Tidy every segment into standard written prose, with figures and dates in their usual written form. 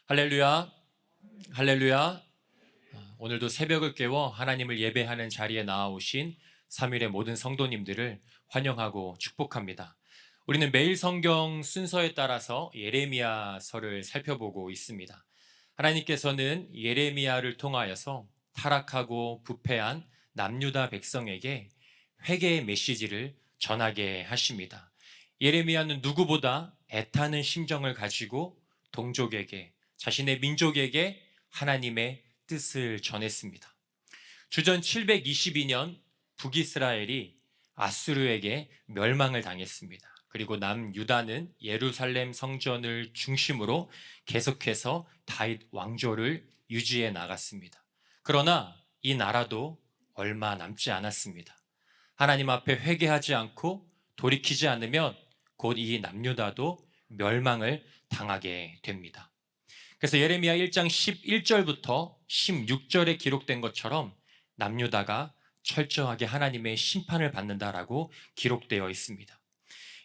할렐루야, 할렐루야. 오늘도 새벽을 깨워 하나님을 예배하는 자리에 나아오신 3일의 모든 성도님들을 환영하고 축복합니다. 우리는 매일 성경 순서에 따라서 예레미야서를 살펴보고 있습니다. 하나님께서는 예레미야를 통하여서 타락하고 부패한 남유다 백성에게 회개의 메시지를 전하게 하십니다. 예레미야는 누구보다 애타는 심정을 가지고 동족에게, 자신의 민족에게 하나님의 뜻을 전했습니다. 주전 722년 북이스라엘이 아수르에게 멸망을 당했습니다. 그리고 남유다는 예루살렘 성전을 중심으로 계속해서 다윗 왕조를 유지해 나갔습니다. 그러나 이 나라도 얼마 남지 않았습니다. 하나님 앞에 회개하지 않고 돌이키지 않으면 곧 이 남유다도 멸망을 당하게 됩니다. 그래서 예레미야 1장 11절부터 16절에 기록된 것처럼 남유다가 철저하게 하나님의 심판을 받는다라고 기록되어 있습니다.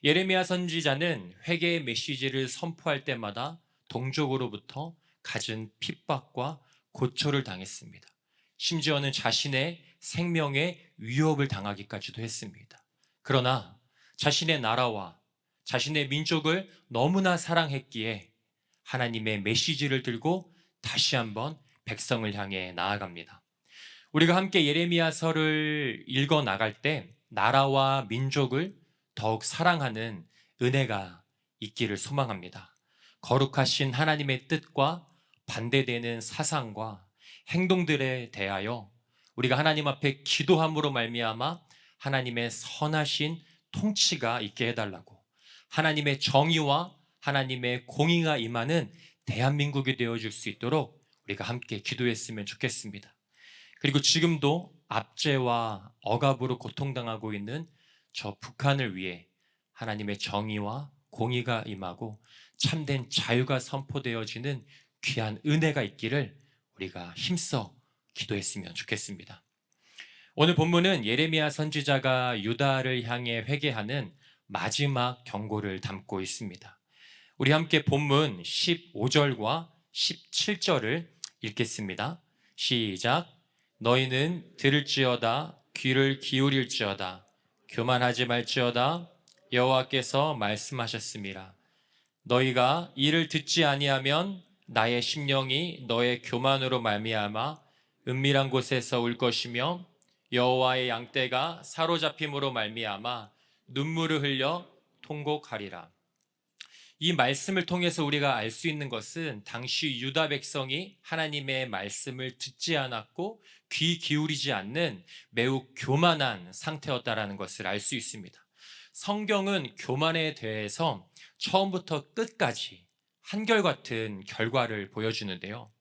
예레미야 선지자는 회개의 메시지를 선포할 때마다 동족으로부터 갖은 핍박과 고초를 당했습니다. 심지어는 자신의 생명에 위협을 당하기까지도 했습니다. 그러나 자신의 나라와 자신의 민족을 너무나 사랑했기에 하나님의 메시지를 들고 다시 한번 백성을 향해 나아갑니다. 우리가 함께 예레미야서를 읽어 나갈 때 나라와 민족을 더욱 사랑하는 은혜가 있기를 소망합니다. 거룩하신 하나님의 뜻과 반대되는 사상과 행동들에 대하여 우리가 하나님 앞에 기도함으로 말미암아 하나님의 선하신 통치가 있게 해달라고, 하나님의 정의와 하나님의 공의가 임하는 대한민국이 되어줄 수 있도록 우리가 함께 기도했으면 좋겠습니다. 그리고 지금도 압제와 억압으로 고통당하고 있는 저 북한을 위해 하나님의 정의와 공의가 임하고 참된 자유가 선포되어지는 귀한 은혜가 있기를 우리가 힘써 기도했으면 좋겠습니다. 오늘 본문은 예레미야 선지자가 유다를 향해 회개하는 마지막 경고를 담고 있습니다. 우리 함께 본문 15절과 17절을 읽겠습니다. 시작. 너희는 들을지어다, 귀를 기울일지어다, 교만하지 말지어다, 여호와께서 말씀하셨습니다. 너희가 이를 듣지 아니하면 나의 심령이 너의 교만으로 말미암아 은밀한 곳에서 울 것이며 여호와의 양떼가 사로잡힘으로 말미암아 눈물을 흘려 통곡하리라. 이 말씀을 통해서 우리가 알 수 있는 것은 당시 유다 백성이 하나님의 말씀을 듣지 않았고 귀 기울이지 않는 매우 교만한 상태였다라는 것을 알 수 있습니다. 성경은 교만에 대해서 처음부터 끝까지 한결같은 결과를 보여주는데요.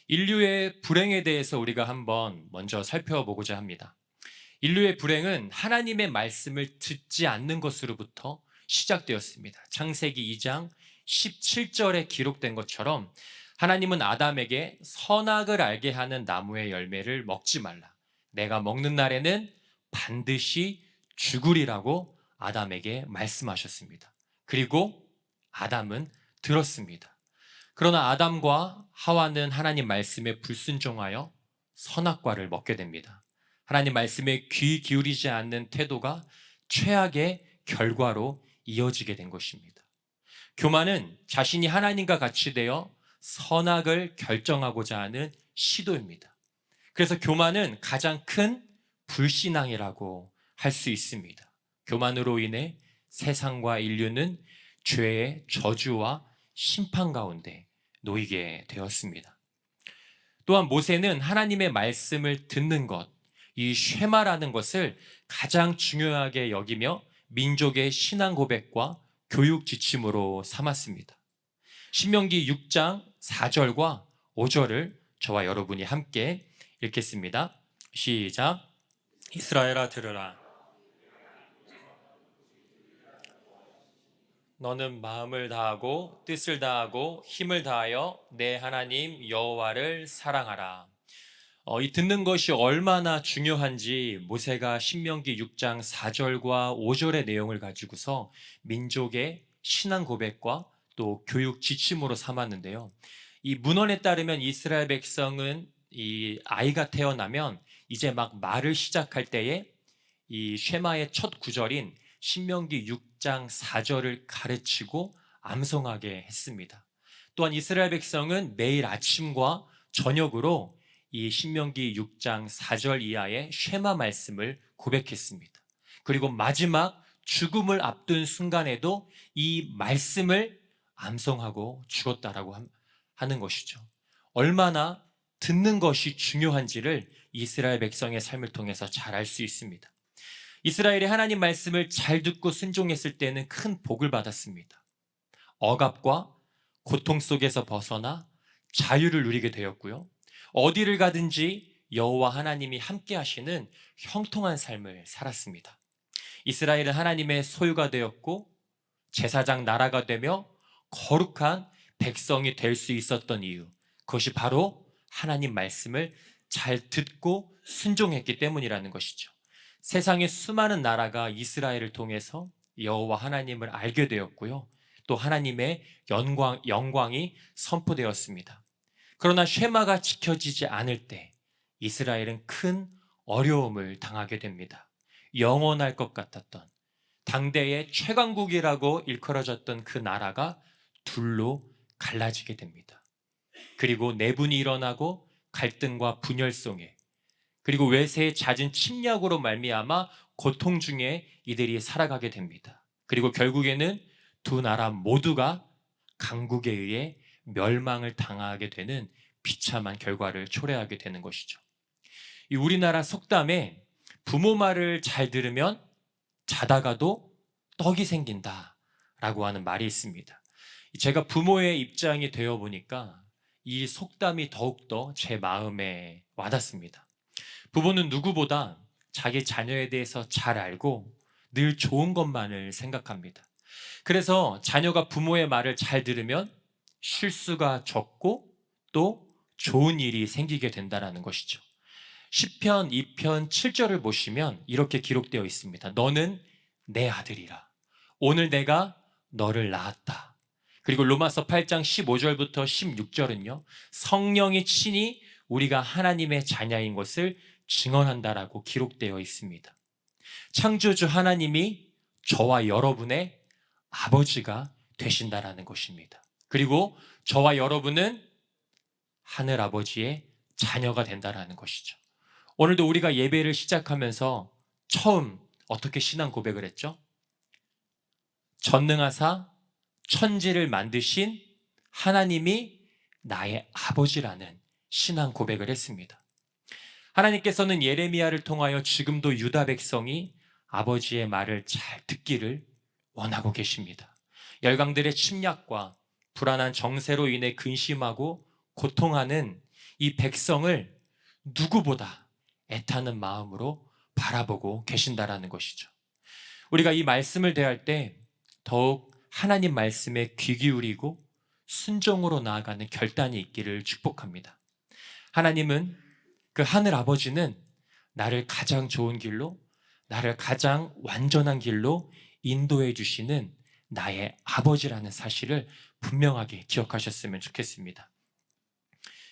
인류의 불행에 대해서 우리가 한번 먼저 살펴보고자 합니다. 인류의 불행은 하나님의 말씀을 듣지 않는 것으로부터 시작되었습니다. 창세기 2장 17절에 기록된 것처럼 하나님은 아담에게 선악을 알게 하는 나무의 열매를 먹지 말라, 내가 먹는 날에는 반드시 죽으리라고 아담에게 말씀하셨습니다. 그리고 아담은 들었습니다. 그러나 아담과 하와는 하나님 말씀에 불순종하여 선악과를 먹게 됩니다. 하나님 말씀에 귀 기울이지 않는 태도가 최악의 결과로 이어지게 된 것입니다. 교만은 자신이 하나님과 같이 되어 선악을 결정하고자 하는 시도입니다. 그래서 교만은 가장 큰 불신앙이라고 할 수 있습니다. 교만으로 인해 세상과 인류는 죄의 저주와 심판 가운데 놓이게 되었습니다. 또한 모세는 하나님의 말씀을 듣는 것, 이 쉐마라는 것을 가장 중요하게 여기며 민족의 신앙 고백과 교육 지침으로 삼았습니다. 신명기 6장 4절과 5절을 저와 여러분이 함께 읽겠습니다. 시작. 이스라엘아 들으라. 너는 마음을 다하고 뜻을 다하고 힘을 다하여 내 하나님 여호와를 사랑하라. 이 듣는 것이 얼마나 중요한지 모세가 신명기 6장 4절과 5절의 내용을 가지고서 민족의 신앙 고백과 또 교육 지침으로 삼았는데요. 이 문헌에 따르면 이스라엘 백성은 이 아이가 태어나면 이제 막 말을 시작할 때에 이 쉐마의 첫 구절인 신명기 6장 4절을 가르치고 암송하게 했습니다. 또한 이스라엘 백성은 매일 아침과 저녁으로 이 신명기 6장 4절 이하의 쉐마 말씀을 고백했습니다. 그리고 마지막 죽음을 앞둔 순간에도 이 말씀을 암송하고 죽었다라고 하는 것이죠. 얼마나 듣는 것이 중요한지를 이스라엘 백성의 삶을 통해서 잘 알 수 있습니다. 이스라엘이 하나님 말씀을 잘 듣고 순종했을 때는 큰 복을 받았습니다. 억압과 고통 속에서 벗어나 자유를 누리게 되었고요. 어디를 가든지 여호와 하나님이 함께 하시는 형통한 삶을 살았습니다. 이스라엘은 하나님의 소유가 되었고 제사장 나라가 되며 거룩한 백성이 될 수 있었던 이유, 그것이 바로 하나님 말씀을 잘 듣고 순종했기 때문이라는 것이죠. 세상의 수많은 나라가 이스라엘을 통해서 여호와 하나님을 알게 되었고요. 또 하나님의 영광이 선포되었습니다. 그러나 쉐마가 지켜지지 않을 때 이스라엘은 큰 어려움을 당하게 됩니다. 영원할 것 같았던 당대의 최강국이라고 일컬어졌던 그 나라가 둘로 갈라지게 됩니다. 그리고 내분이 일어나고 갈등과 분열 속에, 그리고 외세의 잦은 침략으로 말미암아 고통 중에 이들이 살아가게 됩니다. 그리고 결국에는 두 나라 모두가 강국에 의해 멸망을 당하게 되는 비참한 결과를 초래하게 되는 것이죠. 이 우리나라 속담에 부모 말을 잘 들으면 자다가도 떡이 생긴다라고 하는 말이 있습니다. 제가 부모의 입장이 되어 보니까 이 속담이 더욱더 제 마음에 와닿습니다. 부모는 누구보다 자기 자녀에 대해서 잘 알고 늘 좋은 것만을 생각합니다. 그래서 자녀가 부모의 말을 잘 들으면 실수가 적고 또 좋은 일이 생기게 된다는 것이죠. 시편 2편 7절을 보시면 이렇게 기록되어 있습니다. 너는 내 아들이라. 오늘 내가 너를 낳았다. 그리고 로마서 8장 15절부터 16절은요. 성령이 친히 우리가 하나님의 자녀인 것을 증언한다라고 기록되어 있습니다. 창조주 하나님이 저와 여러분의 아버지가 되신다라는 것입니다. 그리고 저와 여러분은 하늘 아버지의 자녀가 된다라는 것이죠. 오늘도 우리가 예배를 시작하면서 처음 어떻게 신앙 고백을 했죠? 전능하사 천지를 만드신 하나님이 나의 아버지라는 신앙 고백을 했습니다. 하나님께서는 예레미야를 통하여 지금도 유다 백성이 아버지의 말을 잘 듣기를 원하고 계십니다. 열강들의 침략과 불안한 정세로 인해 근심하고 고통하는 이 백성을 누구보다 애타는 마음으로 바라보고 계신다라는 것이죠. 우리가 이 말씀을 대할 때 더욱 하나님 말씀에 귀 기울이고 순종으로 나아가는 결단이 있기를 축복합니다. 하나님은, 그 하늘 아버지는 나를 가장 좋은 길로, 나를 가장 완전한 길로 인도해 주시는 나의 아버지라는 사실을 분명하게 기억하셨으면 좋겠습니다.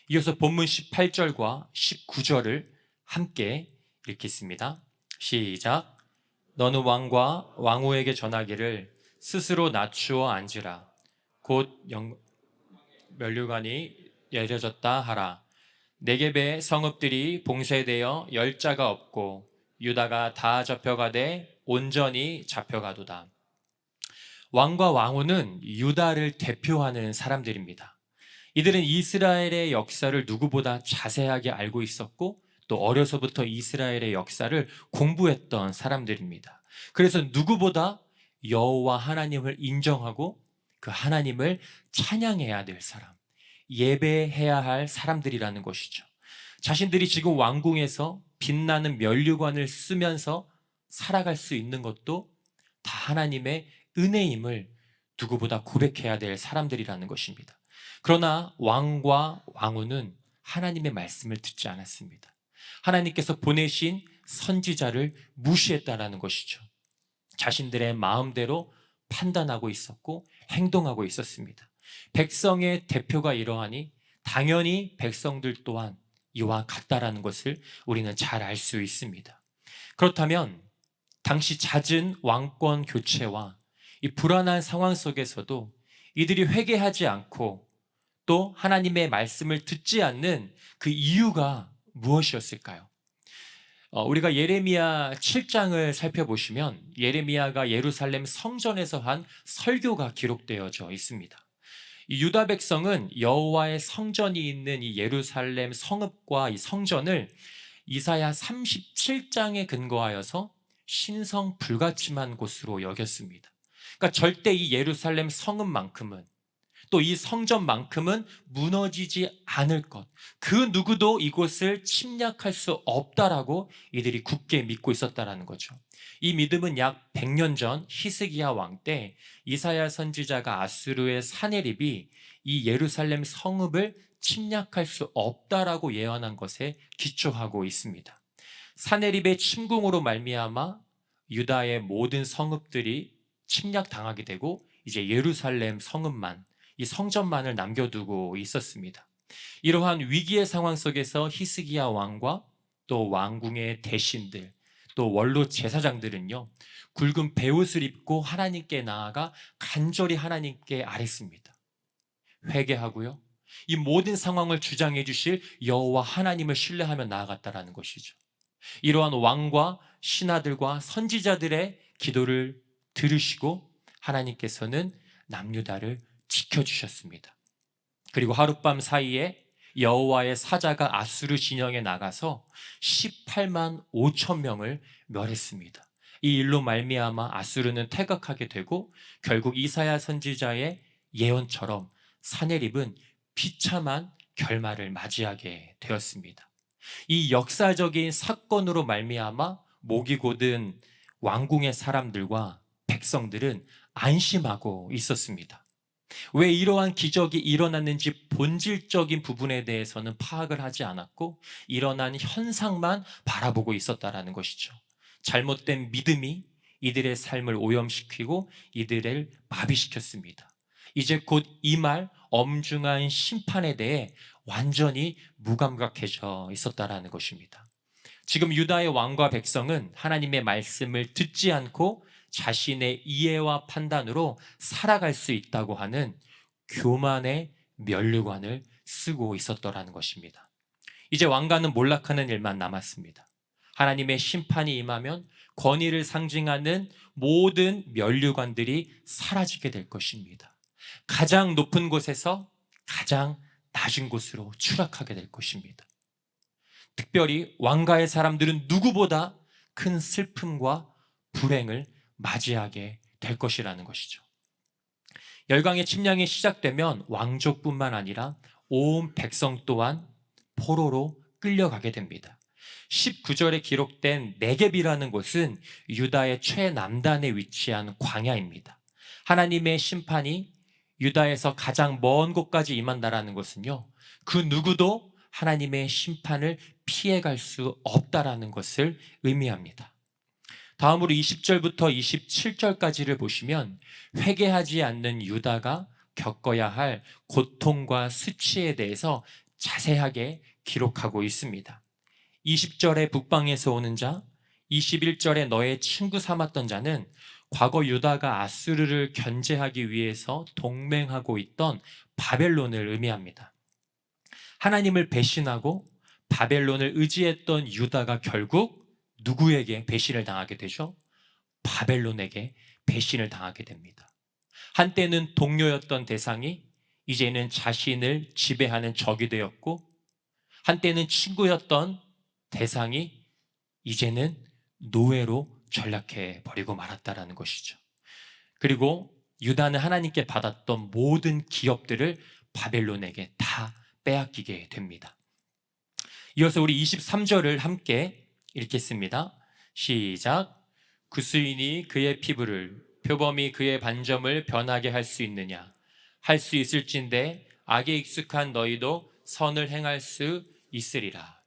이어서 본문 18절과 19절을 함께 읽겠습니다. 시작. 너는 왕과 왕후에게 전하기를 스스로 낮추어 앉으라. 곧 면류관이 내려졌다 하라. 네겝의 성읍들이 봉쇄되어 열자가 없고 유다가 다 잡혀가되 온전히 잡혀가도다. 왕과 왕후는 유다를 대표하는 사람들입니다. 이들은 이스라엘의 역사를 누구보다 자세하게 알고 있었고 또 어려서부터 이스라엘의 역사를 공부했던 사람들입니다. 그래서 누구보다 여호와 하나님을 인정하고 그 하나님을 찬양해야 될 사람, 예배해야 할 사람들이라는 것이죠. 자신들이 지금 왕궁에서 빛나는 면류관을 쓰면서 살아갈 수 있는 것도 다 하나님의 은혜임을 누구보다 고백해야 될 사람들이라는 것입니다. 그러나 왕과 왕후는 하나님의 말씀을 듣지 않았습니다. 하나님께서 보내신 선지자를 무시했다라는 것이죠. 자신들의 마음대로 판단하고 있었고 행동하고 있었습니다. 백성의 대표가 이러하니 당연히 백성들 또한 이와 같다라는 것을 우리는 잘 알 수 있습니다. 그렇다면 당시 잦은 왕권 교체와 이 불안한 상황 속에서도 이들이 회개하지 않고 또 하나님의 말씀을 듣지 않는 그 이유가 무엇이었을까요? 우리가 예레미야 7장을 살펴보시면 예레미야가 예루살렘 성전에서 한 설교가 기록되어져 있습니다. 이 유다 백성은 여호와의 성전이 있는 이 예루살렘 성읍과 이 성전을 이사야 37장에 근거하여서 신성 불가침한 곳으로 여겼습니다. 그러니까 절대 이 예루살렘 성읍만큼은 또 이 성전만큼은 무너지지 않을 것, 그 누구도 이곳을 침략할 수 없다라고 이들이 굳게 믿고 있었다라는 거죠. 이 믿음은 약 100년 전 히스기야 왕 때 이사야 선지자가 아수르의 사네립이 이 예루살렘 성읍을 침략할 수 없다라고 예언한 것에 기초하고 있습니다. 사네립의 침공으로 말미암아 유다의 모든 성읍들이 침략당하게 되고 이제 예루살렘 성읍만, 이 성전만을 남겨두고 있었습니다. 이러한 위기의 상황 속에서 히스기야 왕과 또 왕궁의 대신들, 또 원로 제사장들은요, 굵은 베옷을 입고 하나님께 나아가 간절히 하나님께 아뢰습니다. 회개하고요, 이 모든 상황을 주장해 주실 여호와 하나님을 신뢰하며 나아갔다라는 것이죠. 이러한 왕과 신하들과 선지자들의 기도를 들으시고 하나님께서는 남유다를 지켜주셨습니다. 그리고 하룻밤 사이에 여호와의 사자가 아수르 진영에 나가서 18만 5천 명을 멸했습니다. 이 일로 말미암아 아수르는 퇴각하게 되고 결국 이사야 선지자의 예언처럼 사네립은 비참한 결말을 맞이하게 되었습니다. 이 역사적인 사건으로 말미암아 목이 곧은 왕궁의 사람들과 백성들은 안심하고 있었습니다. 왜 이러한 기적이 일어났는지 본질적인 부분에 대해서는 파악을 하지 않았고 일어난 현상만 바라보고 있었다라는 것이죠. 잘못된 믿음이 이들의 삶을 오염시키고 이들을 마비시켰습니다. 이제 곧 임할 엄중한 심판에 대해 완전히 무감각해져 있었다라는 것입니다. 지금 유다의 왕과 백성은 하나님의 말씀을 듣지 않고 자신의 이해와 판단으로 살아갈 수 있다고 하는 교만의 면류관을 쓰고 있었더라는 것입니다. 이제 왕가는 몰락하는 일만 남았습니다. 하나님의 심판이 임하면 권위를 상징하는 모든 면류관들이 사라지게 될 것입니다. 가장 높은 곳에서 가장 낮은 곳으로 추락하게 될 것입니다. 특별히 왕가의 사람들은 누구보다 큰 슬픔과 불행을 맞이하게 될 것이라는 것이죠. 열강의 침략이 시작되면 왕족뿐만 아니라 온 백성 또한 포로로 끌려가게 됩니다. 19절에 기록된 네겝이라는 곳은 유다의 최남단에 위치한 광야입니다. 하나님의 심판이 유다에서 가장 먼 곳까지 임한다라는 것은요, 그 누구도 하나님의 심판을 피해갈 수 없다라는 것을 의미합니다. 다음으로 20절부터 27절까지를 보시면 회개하지 않는 유다가 겪어야 할 고통과 수치에 대해서 자세하게 기록하고 있습니다. 20절에 북방에서 오는 자, 21절에 너의 친구 삼았던 자는 과거 유다가 아수르를 견제하기 위해서 동맹하고 있던 바벨론을 의미합니다. 하나님을 배신하고 바벨론을 의지했던 유다가 결국 누구에게 배신을 당하게 되죠? 바벨론에게 배신을 당하게 됩니다. 한때는 동료였던 대상이 이제는 자신을 지배하는 적이 되었고, 한때는 친구였던 대상이 이제는 노예로 전락해 버리고 말았다라는 것이죠. 그리고 유다는 하나님께 받았던 모든 기업들을 바벨론에게 다 빼앗기게 됩니다. 이어서 우리 23절을 함께 읽겠습니다. 시작. 구스인이 그의 피부를, 표범이 그의 반점을 변하게 할 수 있느냐? 할 수 있을진데 악에 익숙한 너희도 선을 행할 수 있으리라.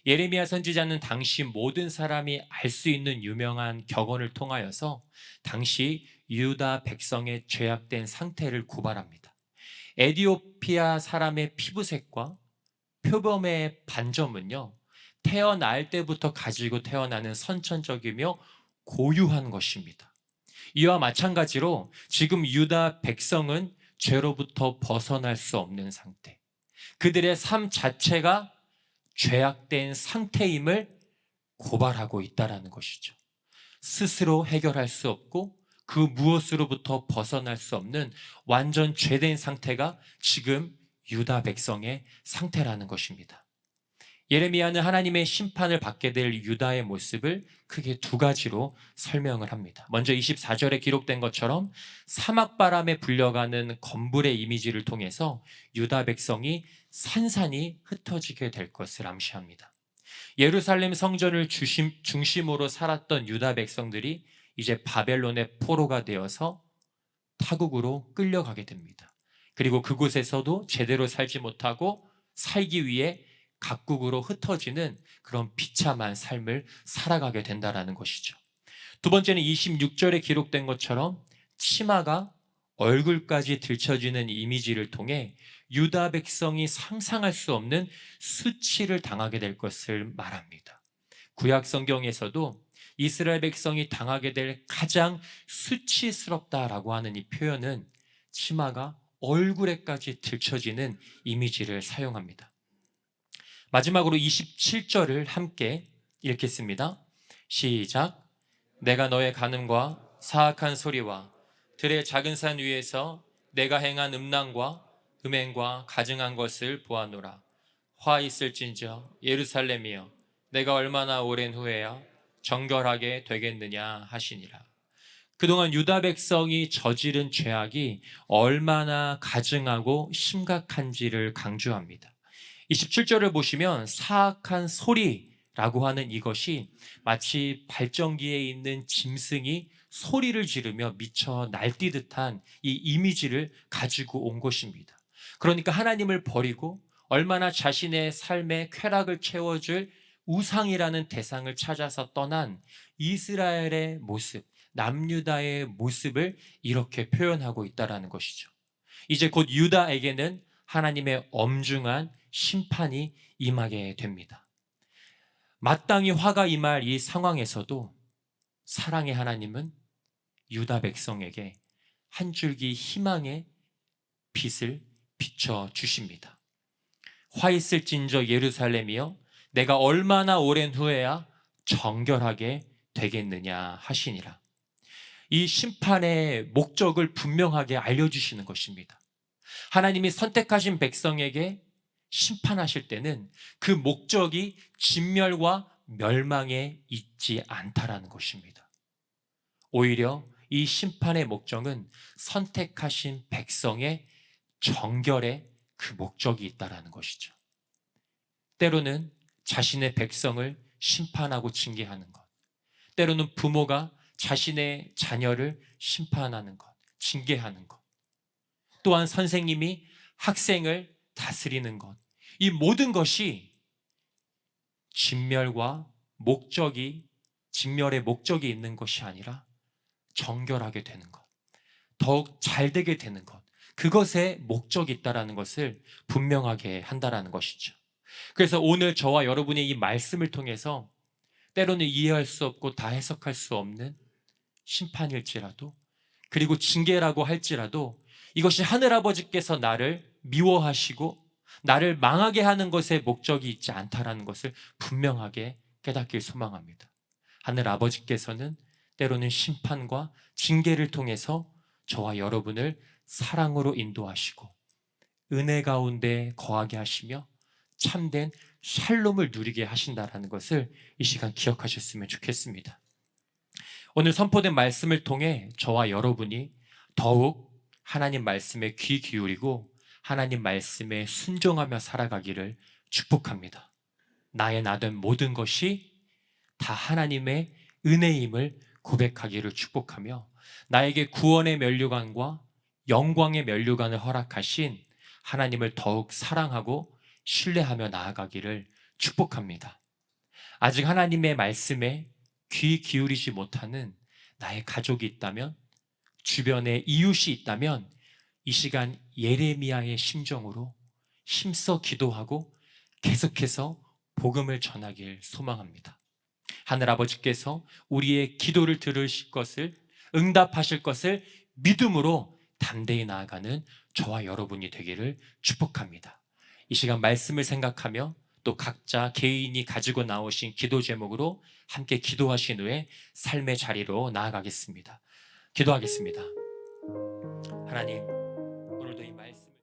예레미야 선지자는 당시 모든 사람이 알 수 있는 유명한 격언을 통하여서 당시 유다 백성의 죄악된 상태를 고발합니다. 에디오피아 사람의 피부색과 표범의 반점은요, 태어날 때부터 가지고 태어나는 선천적이며 고유한 것입니다. 이와 마찬가지로 지금 유다 백성은 죄로부터 벗어날 수 없는 상태, 그들의 삶 자체가 죄악된 상태임을 고발하고 있다는 것이죠. 스스로 해결할 수 없고 그 무엇으로부터 벗어날 수 없는 완전 죄된 상태가 지금 유다 백성의 상태라는 것입니다. 예레미야는 하나님의 심판을 받게 될 유다의 모습을 크게 두 가지로 설명을 합니다. 먼저 24절에 기록된 것처럼 사막바람에 불려가는 검불의 이미지를 통해서 유다 백성이 산산이 흩어지게 될 것을 암시합니다. 예루살렘 성전을 중심으로 살았던 유다 백성들이 이제 바벨론의 포로가 되어서 타국으로 끌려가게 됩니다. 그리고 그곳에서도 제대로 살지 못하고 살기 위해 각국으로 흩어지는 그런 비참한 삶을 살아가게 된다는 것이죠. 두 번째는 26절에 기록된 것처럼 치마가 얼굴까지 들춰지는 이미지를 통해 유다 백성이 상상할 수 없는 수치를 당하게 될 것을 말합니다. 구약 성경에서도 이스라엘 백성이 당하게 될 가장 수치스럽다라고 하는 이 표현은 치마가 얼굴에까지 들춰지는 이미지를 사용합니다. 마지막으로 27절을 함께 읽겠습니다. 시작. 내가 너의 간음과 사악한 소리와 들의 작은 산 위에서 내가 행한 음란과 음행과 가증한 것을 보아노라. 화 있을진저 예루살렘이여 내가 얼마나 오랜 후에야 정결하게 되겠느냐 하시니라. 그동안 유다 백성이 저지른 죄악이 얼마나 가증하고 심각한지를 강조합니다. 27절을 보시면 사악한 소리라고 하는 이것이 마치 발전기에 있는 짐승이 소리를 지르며 미쳐 날뛰듯한 이 이미지를 가지고 온 것입니다. 그러니까 하나님을 버리고 얼마나 자신의 삶의 쾌락을 채워줄 우상이라는 대상을 찾아서 떠난 이스라엘의 모습, 남유다의 모습을 이렇게 표현하고 있다는 것이죠. 이제 곧 유다에게는 하나님의 엄중한 심판이 임하게 됩니다. 마땅히 화가 임할 이 상황에서도 사랑의 하나님은 유다 백성에게 한 줄기 희망의 빛을 비춰 주십니다. 화 있을진저 예루살렘이여 내가 얼마나 오랜 후에야 정결하게 되겠느냐 하시니라. 이 심판의 목적을 분명하게 알려주시는 것입니다. 하나님이 선택하신 백성에게 심판하실 때는 그 목적이 진멸과 멸망에 있지 않다라는 것입니다. 오히려 이 심판의 목적은 선택하신 백성의 정결에 그 목적이 있다라는 것이죠. 때로는 자신의 백성을 심판하고 징계하는 것, 때로는 부모가 자신의 자녀를 심판하는 것, 징계하는 것, 또한 선생님이 학생을 다스리는 것, 이 모든 것이 진멸의 목적이 있는 것이 아니라 정결하게 되는 것, 더욱 잘 되게 되는 것, 그것에 목적이 있다는 것을 분명하게 한다는 것이죠. 그래서 오늘 저와 여러분의 이 말씀을 통해서 때로는 이해할 수 없고 다 해석할 수 없는 심판일지라도, 그리고 징계라고 할지라도 이것이 하늘아버지께서 나를 미워하시고 나를 망하게 하는 것에 목적이 있지 않다라는 것을 분명하게 깨닫길 소망합니다. 하늘아버지께서는 때로는 심판과 징계를 통해서 저와 여러분을 사랑으로 인도하시고 은혜 가운데 거하게 하시며 참된 샬롬을 누리게 하신다는 것을 이 시간 기억하셨으면 좋겠습니다. 오늘 선포된 말씀을 통해 저와 여러분이 더욱 하나님 말씀에 귀 기울이고 하나님 말씀에 순종하며 살아가기를 축복합니다. 나의 나된 모든 것이 다 하나님의 은혜임을 고백하기를 축복하며 나에게 구원의 면류관과 영광의 면류관을 허락하신 하나님을 더욱 사랑하고 신뢰하며 나아가기를 축복합니다. 아직 하나님의 말씀에 귀 기울이지 못하는 나의 가족이 있다면, 주변에 이웃이 있다면 이 시간 예레미야의 심정으로 힘써 기도하고 계속해서 복음을 전하길 소망합니다. 하늘아버지께서 우리의 기도를 들으실 것을, 응답하실 것을 믿음으로 담대히 나아가는 저와 여러분이 되기를 축복합니다. 이 시간 말씀을 생각하며 또 각자 개인이 가지고 나오신 기도 제목으로 함께 기도하신 후에 삶의 자리로 나아가겠습니다. 기도하겠습니다. 하나님,